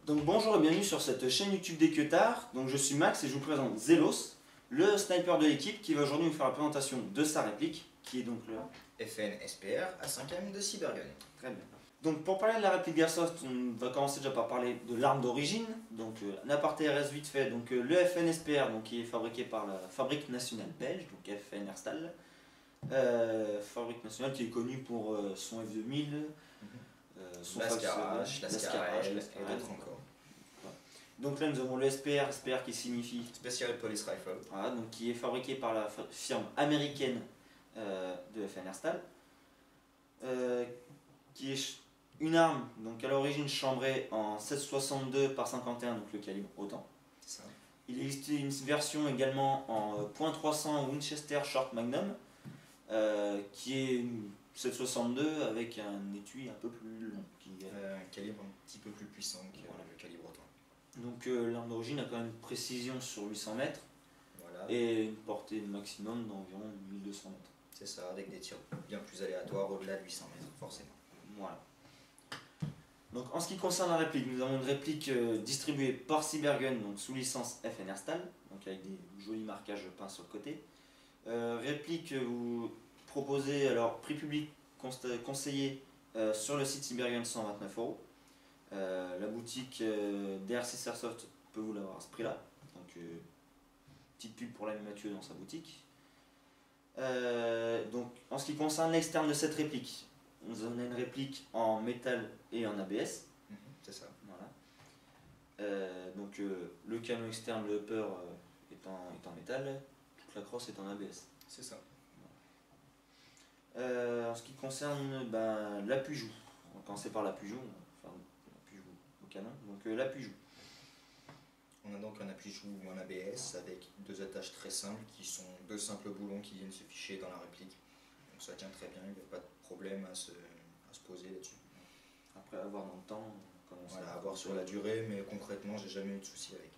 Donc bonjour et bienvenue sur cette chaîne YouTube des Queutards. Donc je suis Max et je vous présente Zelos, le sniper de l'équipe qui va aujourd'hui nous faire la présentation de sa réplique, qui est donc le FN SPR à 5ème de Cybergun. Très bien. Donc pour parler de la réplique d'Airsoft, on va commencer déjà par parler de l'arme d'origine. Donc un aparté RS vite fait. Donc le FN SPR, donc, qui est fabriqué par la Fabrique Nationale Belge, donc FN Herstal. Fabrique Nationale qui est connue pour son F2000, son Lascarage, Lascarel et Lascarel. d'autres encore. Donc là nous avons le SPR, SPR qui signifie Special Police Rifle. voilà, donc qui est fabriqué par la firme américaine de FN Herstal, qui est une arme donc à l'origine chambrée en 7,62 par 51, donc le calibre autant. C'est ça. Il existe une version également en .300 Winchester Short Magnum, qui est une 7,62 avec un étui un peu plus long. Un calibre un petit peu plus puissant que le calibre autant. Donc l'arme d'origine a quand même une précision sur 800 mètres Voilà. et une portée maximum d'environ 1200 mètres. C'est ça, avec des tirs bien plus aléatoires au-delà de 800 mètres, forcément. Voilà. Donc en ce qui concerne la réplique, nous avons une réplique distribuée par Cybergun, donc sous licence FN Herstal, donc avec des jolis marquages peints sur le côté. Réplique vous proposez, alors prix public conseillé sur le site Cybergun 129 €. La boutique DR6 Airsoft peut vous l'avoir à ce prix là, donc petite pub pour l'ami Mathieu dans sa boutique. Donc en ce qui concerne l'externe de cette réplique, on a une réplique en métal et en ABS. C'est ça. Voilà. Donc le canon externe, le upper est en métal, toute la crosse est en ABS. C'est ça. En ce qui concerne l'appui-joue, on va commencer par l'appui-joue, enfin l'appui-joue au canon. Donc l'appui-joue. On a donc un appui-joue ou un ABS avec deux attaches très simples qui sont deux simples boulons qui viennent se ficher dans la réplique. Donc ça tient très bien, il n'y a pas de problème à se poser là-dessus. Après avoir dans le temps, Voilà, à voir sur la durée, mais concrètement j'ai jamais eu de soucis avec.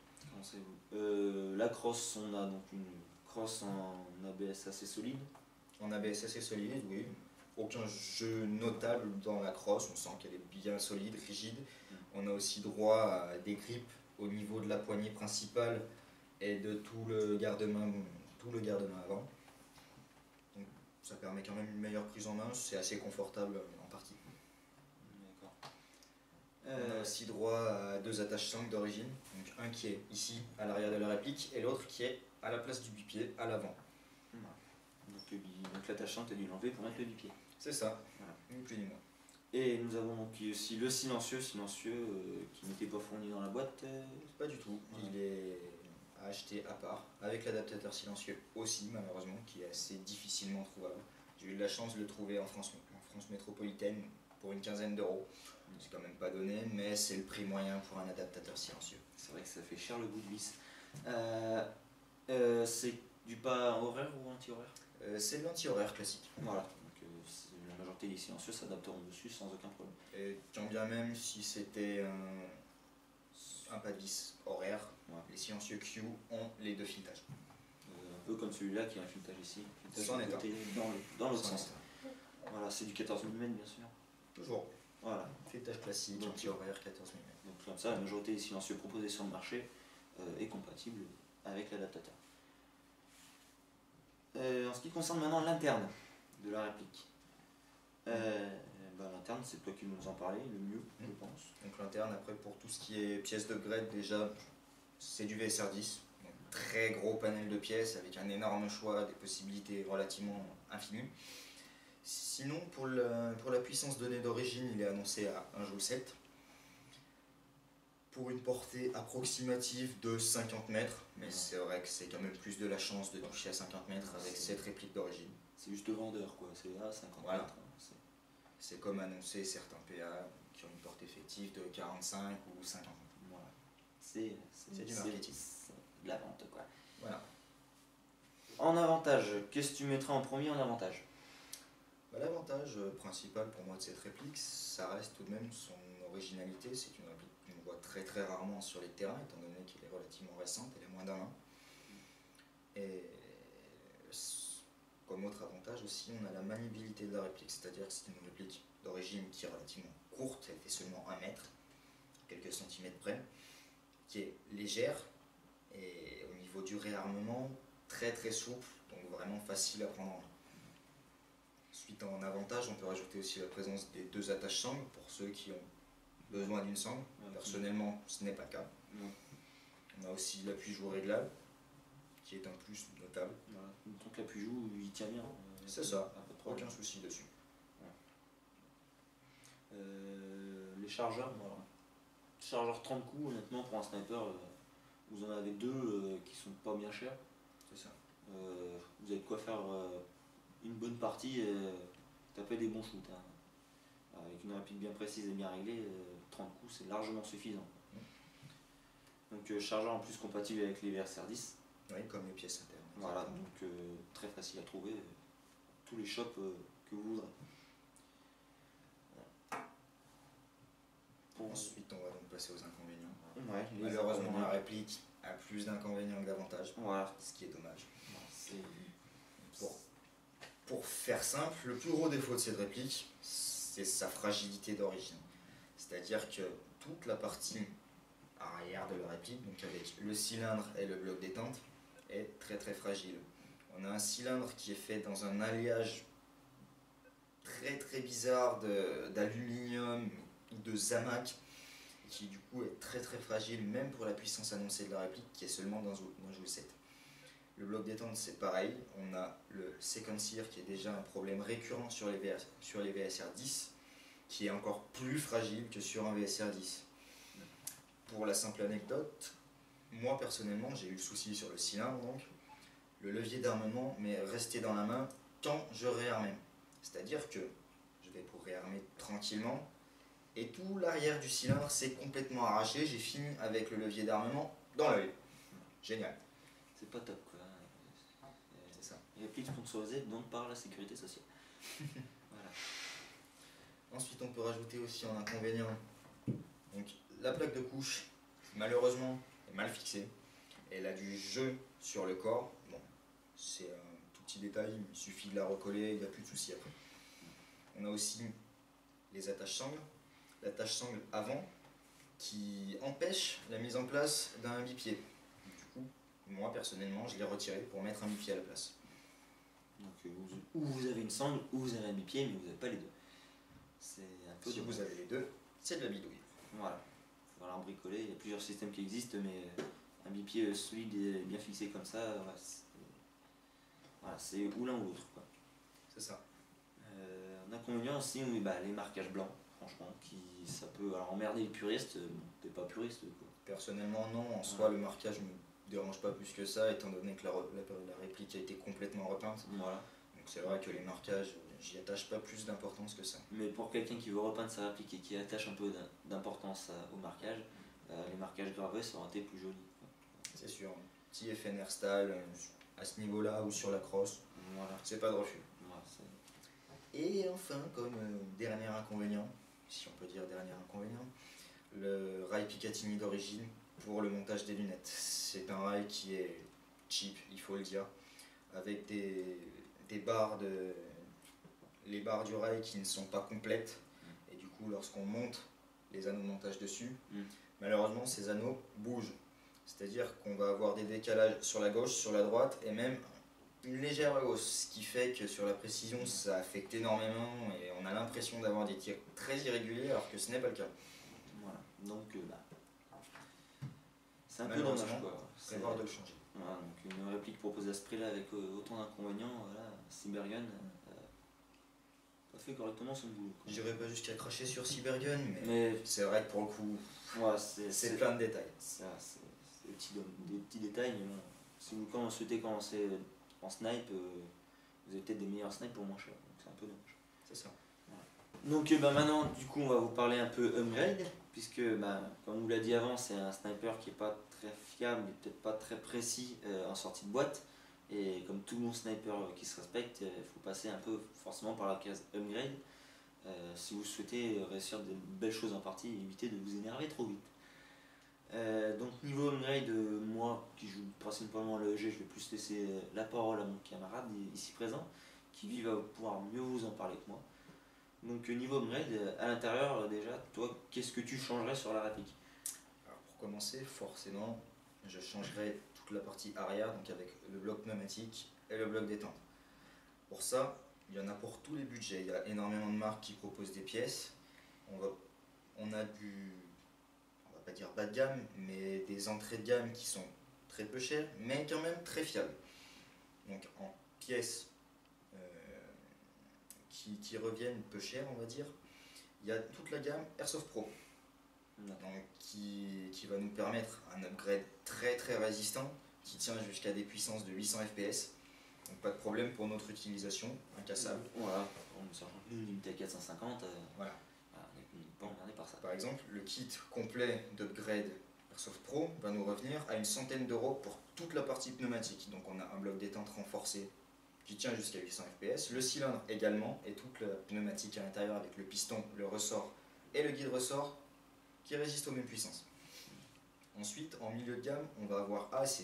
La crosse, on a donc une crosse en ABS assez solide. En ABS assez solide, oui. Aucun jeu notable dans la crosse, on sent qu'elle est bien solide, rigide. On a aussi droit à des grips au niveau de la poignée principale et de tout le garde-main avant. Donc ça permet quand même une meilleure prise en main, c'est assez confortable en partie. On a aussi droit à deux attaches simples d'origine, donc un qui est ici à l'arrière de la réplique et l'autre qui est à la place du bipied à l'avant. Donc l'attachante est dû l'enlever pour mettre le bipied. C'est ça, voilà. Ni plus ni moins. Et nous avons donc aussi le silencieux qui n'était pas fourni dans la boîte. Pas du tout, voilà. Il est à acheter à part, avec l'adaptateur silencieux aussi malheureusement, qui est assez difficilement trouvable. J'ai eu de la chance de le trouver en France métropolitaine pour une quinzaine d'euros. C'est quand même pas donné, mais c'est le prix moyen pour un adaptateur silencieux. C'est vrai que ça fait cher le bout de vis. C'est du pas horaire ou anti-horaire? C'est de l'anti-horaire classique. Voilà, donc la majorité des silencieux s'adapteront dessus sans aucun problème. Et quand bien même si c'était un pas de vis horaire, ouais. Les silencieux Q ont les deux filettages. Un peu comme celui-là qui a un filetage ici, c'en est dans l'autre sens. Voilà, c'est du 14 mm bien sûr. Toujours. Voilà. Filetage classique, anti-horaire, 14 mm. Donc comme ça, la majorité des silencieux proposés sur le marché est compatible avec l'adaptateur. En ce qui concerne maintenant l'interne de la réplique, l'interne c'est toi qui nous en parlais le mieux, je pense. Donc l'interne, après pour tout ce qui est pièces de grade, déjà c'est du VSR10, donc très gros panel de pièces avec un énorme choix, des possibilités relativement infinies. Sinon pour la puissance donnée d'origine, il est annoncé à 1,7 J. Pour une portée approximative de 50 mètres, mais c'est vrai que c'est quand même plus de la chance de toucher à 50 mètres avec cette réplique d'origine. C'est juste vendeur quoi, c'est à 50 voilà. mètres. C'est comme annoncé certains PA qui ont une portée effective de 45 ou 50 mètres. Voilà. C'est du marketing. De la vente quoi. Voilà. En avantage, qu'est-ce que tu mettrais en premier en avantage? L'avantage principal pour moi de cette réplique, ça reste tout de même son originalité. C'est une réplique qu'on voit très très rarement sur les terrains, étant donné qu'elle est relativement récente, elle est moins d'un an. Et comme autre avantage aussi, on a la maniabilité de la réplique, c'est-à-dire que c'est une réplique d'origine qui est relativement courte, elle fait seulement 1 mètre, quelques centimètres près, qui est légère et au niveau du réarmement très très souple, donc vraiment facile à prendre en main. Ensuite, en avantage, on peut rajouter aussi la présence des 2 attaches sangles pour ceux qui ont besoin d'une sangle. Personnellement, ce n'est pas le cas. Non. On a aussi l'appui-joue réglable, qui est un plus notable. Voilà. Donc l'appui-joue, il tient bien. C'est ça, pas de problème. aucun souci dessus. Les chargeurs, voilà. Chargeur 30 coups, honnêtement, pour un sniper, vous en avez 2 qui sont pas bien chers. C'est ça. Vous avez de quoi faire une bonne partie et taper des bons shoots. Hein. Avec une réplique bien précise et bien réglée, 30 coups c'est largement suffisant. Donc chargeur en plus compatible avec les VSR10. Oui, comme les pièces internes. Voilà, donc très facile à trouver, tous les shops que vous voudrez. Ensuite, on va donc passer aux inconvénients. Ouais, malheureusement, la réplique a plus d'inconvénients que d'avantages, voilà. Ce qui est dommage. Pour faire simple, le plus gros défaut de cette réplique, c'est sa fragilité d'origine. C'est-à-dire que toute la partie arrière de la réplique, donc avec le cylindre et le bloc détente, est très très fragile. On a un cylindre qui est fait dans un alliage très très bizarre d'aluminium ou de zamac, qui du coup est très très fragile même pour la puissance annoncée de la réplique qui est seulement d'un joule 7. Le bloc détente c'est pareil, on a le séquencier qui est déjà un problème récurrent sur les VSR 10 qui est encore plus fragile que sur un VSR 10. Pour la simple anecdote, moi personnellement j'ai eu le souci sur le cylindre, donc le levier d'armement m'est resté dans la main quand je réarmais. C'est-à-dire que je vais pour réarmer tranquillement et tout l'arrière du cylindre s'est complètement arraché, j'ai fini avec le levier d'armement dans l'œil. Génial. C'est pas top quoi. C'est ça. Réplique sponsorisée donc par la sécurité sociale. Voilà. Ensuite on peut rajouter aussi en inconvénient donc, la plaque de couche malheureusement est mal fixée. Elle a du jeu sur le corps. Bon, c'est un tout petit détail, il suffit de la recoller, il n'y a plus de souci après. On a aussi les attaches sangles. L'attache sangle avant qui empêche la mise en place d'un bipied. Du coup, moi personnellement, je l'ai retiré pour mettre un bipied à la place. Donc ou vous avez une sangle ou vous avez un bipied, mais vous n'avez pas les deux. C'est un peu si vous avez les deux, c'est de la bidouille. Voilà, il faut falloir bricoler. Il y a plusieurs systèmes qui existent, mais un bipied solide et bien fixé comme ça, voilà, c'est ou l'un ou l'autre. C'est ça. Un inconvénient aussi, oui, les marquages blancs, franchement, ça peut alors emmerder les puristes. Bon, t'es pas puriste quoi. Personnellement non, en soi le marquage me dérange pas plus que ça, étant donné que la réplique a été complètement repeinte. Voilà. Donc c'est vrai que les marquages, j'y attache pas plus d'importance que ça. Mais pour quelqu'un qui veut repeindre sa réplique et qui attache un peu d'importance au marquage, les marquages gravés seront été plus jolis. C'est sûr. Petit FNR style, à ce niveau-là ou sur la crosse, voilà. C'est pas de refus. Voilà, et enfin, comme dernier inconvénient, si on peut dire dernier inconvénient, le rail Picatinny d'origine pour le montage des lunettes. C'est un rail qui est cheap, il faut le dire, avec des barres les barres du rail qui ne sont pas complètes, et du coup lorsqu'on monte les anneaux de montage dessus, malheureusement ces anneaux bougent. C'est-à-dire qu'on va avoir des décalages sur la gauche, sur la droite, et même une légère hausse, ce qui fait que sur la précision ça affecte énormément et on a l'impression d'avoir des tirs très irréguliers alors que ce n'est pas le cas. Voilà, donc c'est un peu dommage quoi. Prévoir de le changer. Voilà, donc une réplique proposée à ce prix là avec autant d'inconvénients, voilà, Cybergun pas fait correctement son boulot. J'irai pas jusqu'à cracher sur Cybergun, mais c'est vrai que pour le coup, voilà, c'est plein de détails. C'est des petits détails, mais bon, si vous souhaitez commencer en snipe, vous avez peut-être des meilleurs snipes pour moins cher, donc c'est un peu dommage. C'est ça. Voilà. Donc maintenant, du coup, on va vous parler un peu upgrade, puisque, comme on vous l'a dit avant, c'est un sniper qui n'est pas très fiable, et peut-être pas très précis en sortie de boîte. Et comme tout bon sniper qui se respecte, il faut passer un peu forcément par la case upgrade si vous souhaitez réussir de belles choses en partie et éviter de vous énerver trop vite. Donc niveau upgrade, moi qui joue principalement le EG, je vais plus laisser la parole à mon camarade ici présent qui lui va pouvoir mieux vous en parler que moi. Donc niveau upgrade, à l'intérieur déjà, toi, qu'est-ce que tu changerais sur la réplique? Alors pour commencer, forcément, je changerai toute la partie arrière, donc avec le bloc pneumatique et le bloc détente. Pour ça, il y en a pour tous les budgets. Il y a énormément de marques qui proposent des pièces. On a on va pas dire bas de gamme, mais des entrées de gamme qui sont très peu chères, mais quand même très fiables. Donc en pièces euh, qui reviennent peu chères, on va dire, il y a toute la gamme Airsoft Pro. Donc, qui va nous permettre un upgrade très très résistant qui tient jusqu'à des puissances de 800 fps. Donc pas de problème pour notre utilisation, incassable. Voilà, une limite à 450, Voilà. On n'est pas emmerdé par ça. Par exemple, le kit complet d'upgrade Airsoft Pro va nous revenir à une centaine d'euros pour toute la partie pneumatique. Donc on a un bloc détente renforcé qui tient jusqu'à 800 fps, le cylindre également, et toute la pneumatique à l'intérieur avec le piston, le ressort et le guide ressort qui résistent aux mêmes puissances. Ensuite, en milieu de gamme, on va avoir AAC,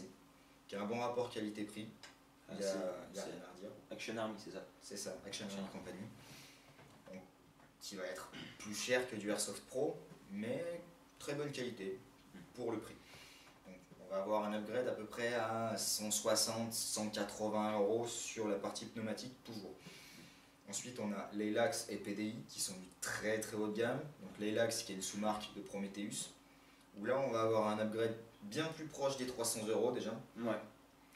qui a un bon rapport qualité-prix. Il y a rien à redire. Action Army, c'est ça? C'est ça, Action Army Company. Donc, qui va être plus cher que du Airsoft Pro, mais très bonne qualité pour le prix. Donc, on va avoir un upgrade à peu près à 160-180 euros sur la partie pneumatique, toujours. Ensuite, on a Leilax et PDI qui sont du très très haut de gamme. Donc Leilax qui est une sous-marque de Prometheus, où là on va avoir un upgrade bien plus proche des 300 euros déjà. Ouais.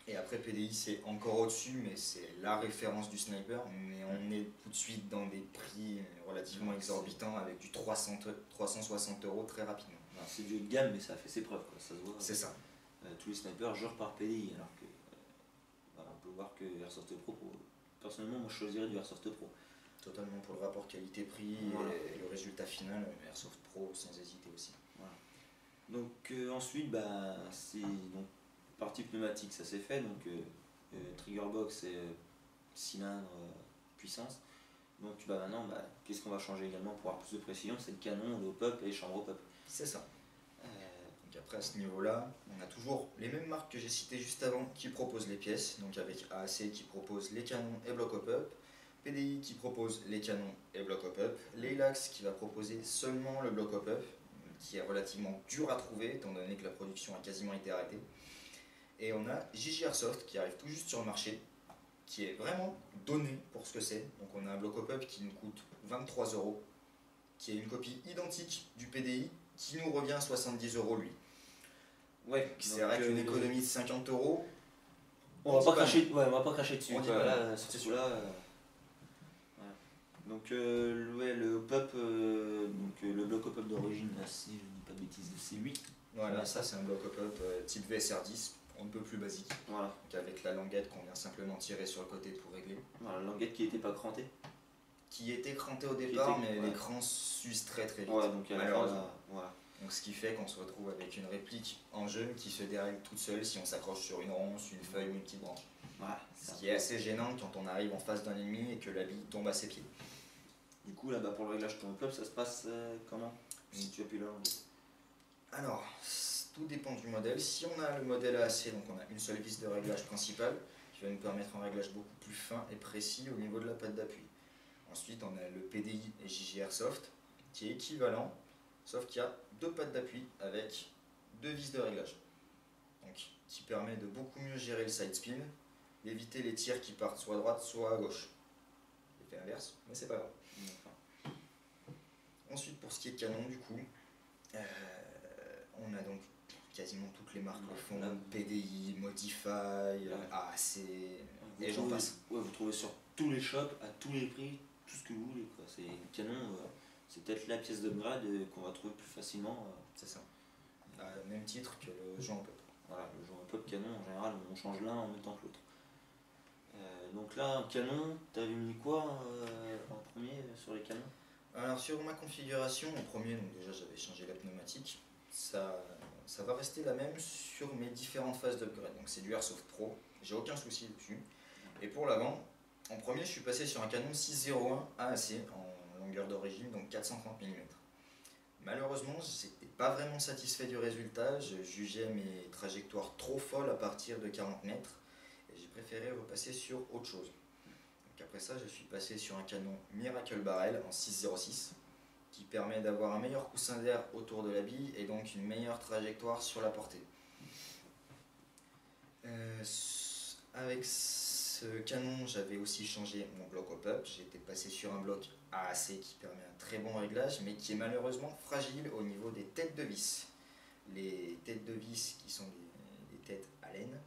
Et après PDI c'est encore au-dessus, mais c'est la référence du sniper. Mais on est tout de suite dans des prix relativement exorbitants avec du 360 euros très rapidement. C'est du haut de gamme, mais ça a fait ses preuves, quoi. Ça se voit. C'est ça. Tous les snipers jurent par PDI, alors que on peut voir que Airsoft Pro, personnellement, moi je choisirais du Airsoft Pro. Totalement pour le rapport qualité-prix Voilà. et le résultat final, Airsoft Pro sans hésiter aussi. Voilà. Donc ensuite, c'est donc partie pneumatique, ça c'est fait. Donc trigger box et cylindre, puissance. Donc maintenant, qu'est-ce qu'on va changer également pour avoir plus de précision? C'est le canon, le hop-up et les chambres hop-up. C'est ça. Donc après à ce niveau-là, on a toujours les mêmes marques que j'ai citées juste avant qui proposent les pièces, donc avec AAC qui propose les canons et bloc hop-up, PDI qui propose les canons et bloc hop-up, Leilax qui va proposer seulement le bloc hop-up, qui est relativement dur à trouver étant donné que la production a quasiment été arrêtée. Et on a JJ Airsoft qui arrive tout juste sur le marché, qui est vraiment donné pour ce que c'est. Donc on a un bloc hop-up qui nous coûte 23 euros, qui est une copie identique du PDI, qui nous revient à 70 euros lui. Ouais, c'est vrai qu'une économie de 50 euros. On va pas cracher dessus. On dit Là, sur ce coup-là. Voilà. Donc le hop-up, le bloc hop-up d'origine, si je ne dis pas de bêtises, c'est 8. Voilà, ça c'est un bloc hop-up type VSR10, un peu plus basique. Voilà. Donc avec la languette qu'on vient simplement tirer sur le côté pour régler. Voilà, la languette qui n'était pas crantée. Qui était crantée au départ, mais l'écran s'use très très vite. Ouais, donc malheureusement. Voilà. Donc ce qui fait qu'on se retrouve avec une réplique en jeune qui se dérègle toute seule si on s'accroche sur une ronce, une feuille ou une petite branche. Voilà, ce qui est assez gênant quand on arrive en face d'un ennemi et que la bille tombe à ses pieds. Du coup, là, pour le réglage ton club, ça se passe comment si tu appuies la languette? Alors, tout dépend du modèle. Si on a le modèle AAC, donc on a une seule vis de réglage principale qui va nous permettre un réglage beaucoup plus fin et précis au niveau de la patte d'appui. Ensuite, on a le PDI et JJ Airsoft qui est équivalent, sauf qu'il y a deux pattes d'appui avec deux vis de réglage. Donc, qui permet de beaucoup mieux gérer le side spin, d'éviter les tirs qui partent soit à droite, soit à gauche. L'effet inverse, mais c'est pas grave. Ensuite, pour ce qui est canon, du coup, on a donc quasiment toutes les marques le font, PDI, Modify, AAC, et j'en passe. Ouais, vous trouvez sur tous les shops, à tous les prix, tout ce que vous voulez. C'est le canon, c'est peut-être la pièce d'upgrade qu'on va trouver plus facilement. C'est ça. Même titre que le Jean Pop. Voilà, le genre pop canon, en général, on change l'un en même temps que l'autre. Donc là, un canon, t'avais mis quoi en premier sur les canons? Alors sur ma configuration, en premier, donc déjà j'avais changé la pneumatique. Ça va rester la même sur mes différentes phases d'upgrade. Donc c'est du Airsoft Pro, j'ai aucun souci dessus. Et pour l'avant, en premier je suis passé sur un canon 601 AAC en longueur d'origine, donc 430 mm. Malheureusement, je n'étais pas vraiment satisfait du résultat, je jugeais mes trajectoires trop folles à partir de 40 mètres et j'ai préféré repasser sur autre chose. Donc après ça, je suis passé sur un canon Miracle Barrel en 6,06 qui permet d'avoir un meilleur coussin d'air autour de la bille et donc une meilleure trajectoire sur la portée. Avec ce canon, j'avais aussi changé mon bloc au pub. J'étais passé sur un bloc AAC qui permet un très bon réglage, mais qui est malheureusement fragile au niveau des têtes de vis. Les têtes de vis, qui sont des têtes à laine,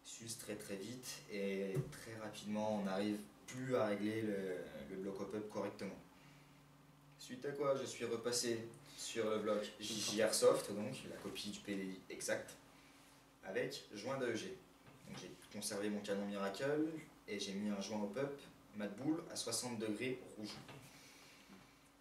s'usent très très vite et très rapidement on n'arrive plus à régler le bloc au pub correctement. Suite à quoi, je suis repassé sur le bloc JRsoft, donc la copie du PDI exact, avec joint d'AEG. Donc j'ai conservé mon canon Miracle et j'ai mis un joint au pup mat boule à 60 degrés rouge.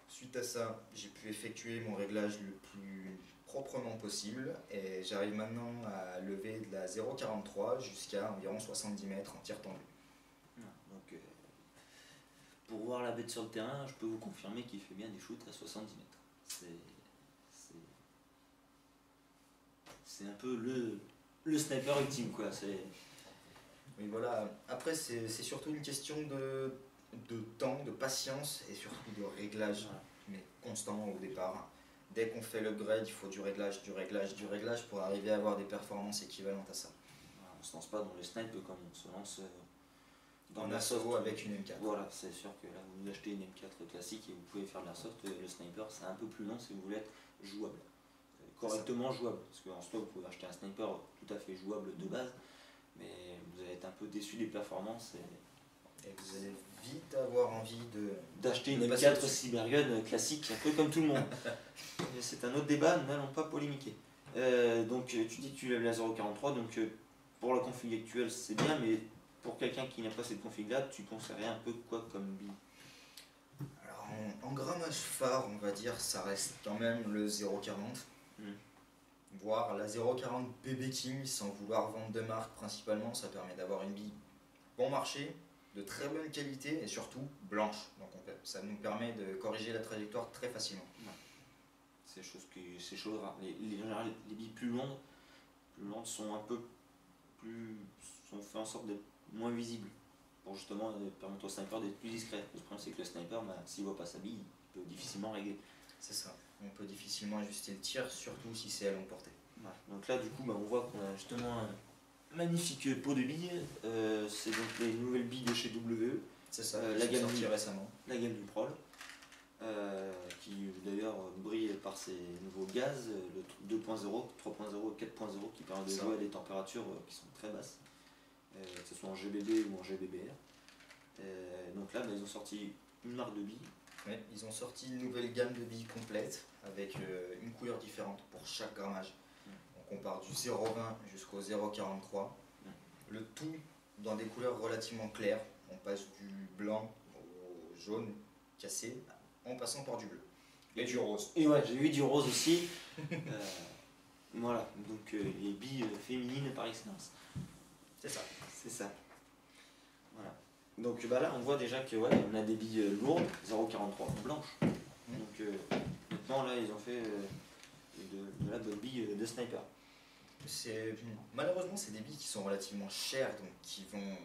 Suite à ça, j'ai pu effectuer mon réglage le plus proprement possible et j'arrive maintenant à lever de la 0,43 jusqu'à environ 70 mètres en tir tendu. Donc, pour voir la bête sur le terrain, je peux vous confirmer qu'il fait bien des shoots à 70 mètres. C'est un peu le sniper ultime, quoi. Oui, voilà. Après, c'est surtout une question de temps, de patience et surtout de réglage, Voilà. mais constant au départ. Dès qu'on fait l'upgrade, il faut du réglage, du réglage, du réglage pour arriver à avoir des performances équivalentes à ça. On ne se lance pas dans le snipe comme on se lance dans En l'airsoft. assaut avec une M4. Voilà, c'est sûr que là vous achetez une M4 classique et vous pouvez faire de l'airsoft. Le sniper c'est un peu plus long si vous voulez être jouable. Correctement jouable. Parce qu'en soi vous pouvez acheter un sniper tout à fait jouable de base, mais vous allez être un peu déçu des performances. Et vous allez vite avoir envie d'acheter une de passer M4 au-dessus. Cybergun classique, un peu comme tout le monde. C'est un autre débat, nous n'allons pas polémiquer. Donc tu dis que tu lèves la 0.43, donc pour la config actuelle c'est bien, mais pour quelqu'un qui n'a pas cette config là, tu conseillerais un peu quoi comme bille? Alors en grammage phare, on va dire, ça reste quand même le 0,40. Voire la 0,40 BB King, sans vouloir vendre de marque principalement, ça permet d'avoir une bille bon marché, de très bonne qualité et surtout blanche. Donc ça nous permet de corriger la trajectoire très facilement. C'est chose rare. Les billes plus longues sont un peu plus. sont fait en sorte d'être moins visibles. Pour justement permettre au sniper d'être plus discret. Le problème c'est que le sniper, s'il voit pas sa bille, il peut difficilement régler. C'est ça. On peut difficilement ajuster le tir, surtout si c'est à longue portée. Ouais. Donc là du coup on voit qu'on a justement un magnifique pot de billes. C'est donc les nouvelles billes de chez WE. C'est ça, la gamme récemment. La gamme du Prol. Qui d'ailleurs brille par ses nouveaux gaz, le 2.0, 3.0, 4.0 qui permet de jouer à des températures qui sont très basses, que ce soit en GBB ou en GBBR. Donc là ils ont sorti une marque de billes. Ouais, ils ont sorti une nouvelle gamme de billes complète avec une couleur différente pour chaque grammage. Donc on part du 0,20 jusqu'au 0,43. Le tout dans des couleurs relativement claires. On passe du blanc au jaune cassé en passant par du bleu. Et du rose. Et ouais, j'ai eu du rose aussi. Voilà, donc les billes féminines par excellence. C'est ça. C'est ça. Voilà. Donc là on voit déjà que ouais, on a des billes lourdes, 0,43 blanches. Donc maintenant là ils ont fait de la bonne bille de sniper. Malheureusement c'est des billes qui sont relativement chères, donc qui vont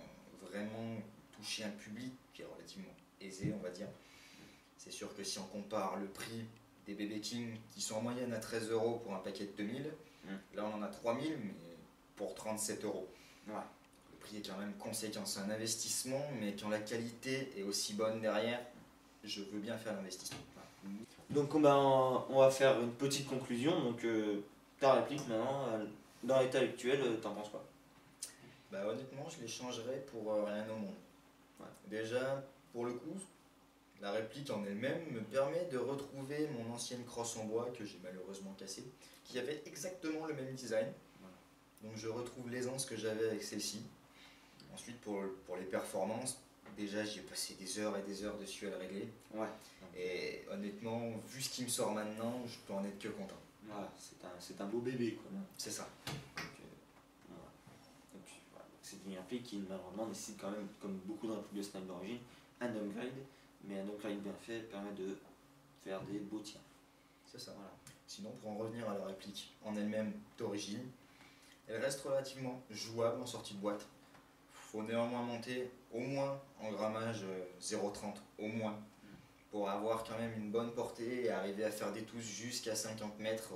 vraiment toucher un public qui est relativement aisé on va dire. C'est sûr que si on compare le prix des BB King qui sont en moyenne à 13 € pour un paquet de 2000, là on en a 3000 mais pour 37 €. Ouais. Le prix est quand même conséquent, c'est un investissement mais quand la qualité est aussi bonne derrière, je veux bien faire l'investissement. Donc on va faire une petite conclusion, donc ta réplique maintenant, dans l'état actuel, t'en penses quoi? Bah honnêtement je les changerais pour rien au monde. Ouais. Déjà pour le coup, la réplique en elle-même me permet de retrouver mon ancienne crosse en bois que j'ai malheureusement cassée, qui avait exactement le même design. Donc je retrouve l'aisance que j'avais avec celle-ci. Ensuite pour les performances, déjà j'ai passé des heures et des heures dessus à le régler. Ouais. Et honnêtement, vu ce qui me sort maintenant, je peux en être que content. Voilà, c'est un beau bébé quoi. C'est ça. Donc, c'est une réplique qui malheureusement nécessite quand même, comme beaucoup de répliques de snipe d'origine, un upgrade. Mais un upgrade bien fait permet de faire des beaux tirs. C'est ça. Voilà. Sinon, pour en revenir à la réplique en elle-même d'origine, elle reste relativement jouable en sortie de boîte. Il faut néanmoins monter au moins en grammage 0,30, au moins, pour avoir quand même une bonne portée et arriver à faire des touches jusqu'à 50 mètres,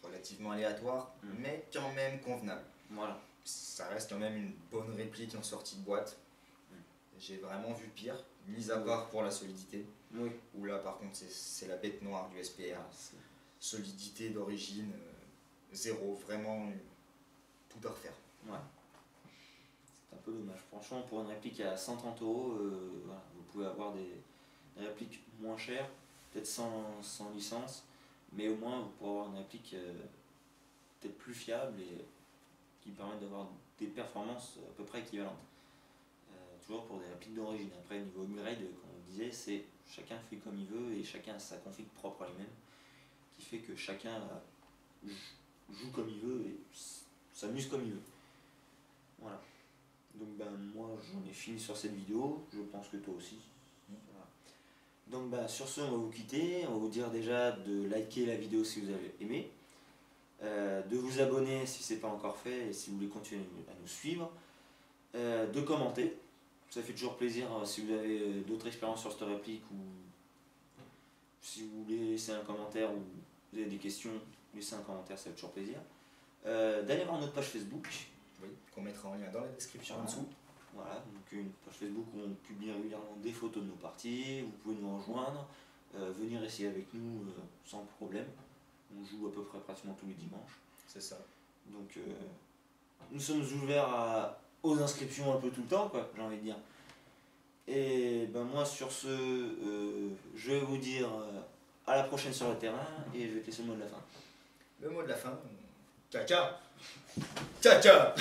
relativement aléatoires, mais quand même convenables. Voilà. Ça reste quand même une bonne réplique en sortie de boîte. J'ai vraiment vu pire, mis à part pour la solidité. Oui. Où là, par contre, c'est la bête noire du SPR. Solidité d'origine, zéro, vraiment tout à refaire. Ouais. C'est un peu dommage. Franchement, pour une réplique à 130 €, voilà, vous pouvez avoir des répliques moins chères, peut-être sans licence, mais au moins vous pourrez avoir une réplique peut-être plus fiable et qui permet d'avoir des performances à peu près équivalentes. Toujours pour des répliques d'origine. Après, au niveau upgrade, comme on disait, c'est chacun fait comme il veut et chacun a sa config propre à lui-même, qui fait que chacun joue comme il veut et s'amuse comme il veut. Voilà. Donc moi j'en ai fini sur cette vidéo, je pense que toi aussi. Voilà. Donc sur ce, on va vous quitter, on va vous dire déjà de liker la vidéo si vous avez aimé, de vous abonner si ce n'est pas encore fait et si vous voulez continuer à nous suivre, de commenter. Ça fait toujours plaisir si vous avez d'autres expériences sur cette réplique ou si vous voulez laisser un commentaire ou vous avez des questions, laissez un commentaire, ça fait toujours plaisir. D'aller voir notre page Facebook. Oui, qu'on mettra en lien dans la description en dessous. Voilà, donc une page Facebook où on publie régulièrement des photos de nos parties, vous pouvez nous rejoindre, venir essayer avec nous sans problème. On joue à peu près pratiquement tous les dimanches. C'est ça. Donc nous sommes ouverts aux inscriptions un peu tout le temps, quoi, j'ai envie de dire. Et moi sur ce, je vais vous dire à la prochaine sur le terrain et je vais te laisser le mot de la fin. Le mot de la fin, caca. Caca.